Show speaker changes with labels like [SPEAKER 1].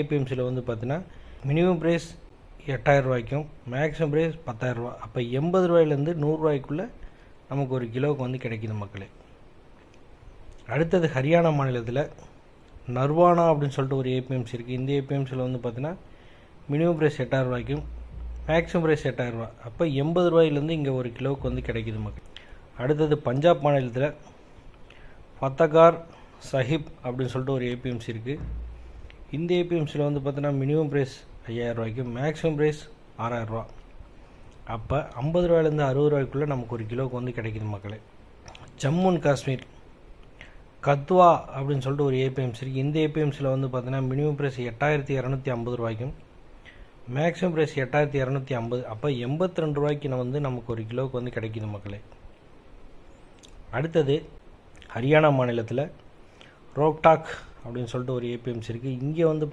[SPEAKER 1] ஏபிஎம்சியில் வந்து பார்த்தீங்கன்னா minimum price 8000 ரூபாய்க்கும் மேக்ஸிமம் ப்ரைஸ் 10,000 ரூபா. அப்போ 80 ரூபாயிலேருந்து 100 ரூபாய்க்குள்ளே நமக்கு ஒரு கிலோவுக்கு வந்து கிடைக்குது மக்களே. அடுத்தது ஹரியானா மாநிலத்தில் நர்வானா அப்படின்னு சொல்லிட்டு ஒரு ஏபிஎம்சி இருக்குது. இந்த ஏபிஎம்சியில் வந்து பார்த்தீங்கன்னா மினிமம் ப்ரைஸ் 8000 ரூபாய்க்கும் மேக்ஸிமம் ப்ரைஸ் 8000 ரூபா. அப்போ 80 ரூபாயிலேருந்து இங்கே ஒரு கிலோவுக்கு வந்து கிடைக்குது மக்கள். அடுத்தது பஞ்சாப் மாநிலத்தில் ஃபத்தகார் சஹிப் அப்படின்னு சொல்லிட்டு ஒரு ஏபிஎம்சி இருக்குது. இந்த ஏபிஎம்சியில் வந்து பார்த்தீங்கன்னா மினிமம் ப்ரைஸ் 5000 ரூபாய்க்கும் மேக்ஸிமம் ப்ரைஸ் 6000 ரூபா. அப்போ 50 ரூபாயிலேருந்து 60 ரூபாய்க்குள்ளே நமக்கு ஒரு கிலோவுக்கு வந்து கிடைக்குது மக்களே. ஜம்மு அண்ட் காஷ்மீர் கத்வா அப்படின்னு சொல்லிட்டு ஒரு ஏபிஎம்சி இருக்குது. இந்த ஏபிஎம்சியில் வந்து பார்த்தீங்கன்னா மினிமம் ப்ரைஸ் 8250 ரூபாய்க்கும் மேக்ஸிமம் ப்ரைஸ் 8250. அப்போ 82 ரூபாய்க்கு வந்து நமக்கு ஒரு கிலோவுக்கு வந்து கிடைக்குது மக்களே. அடுத்தது ஹரியானா மாநிலத்தில் ரோக்டாக் அப்படின்னு சொல்லிட்டு ஒரு ஏபிஎம்சி இருக்குது. இங்கே வந்து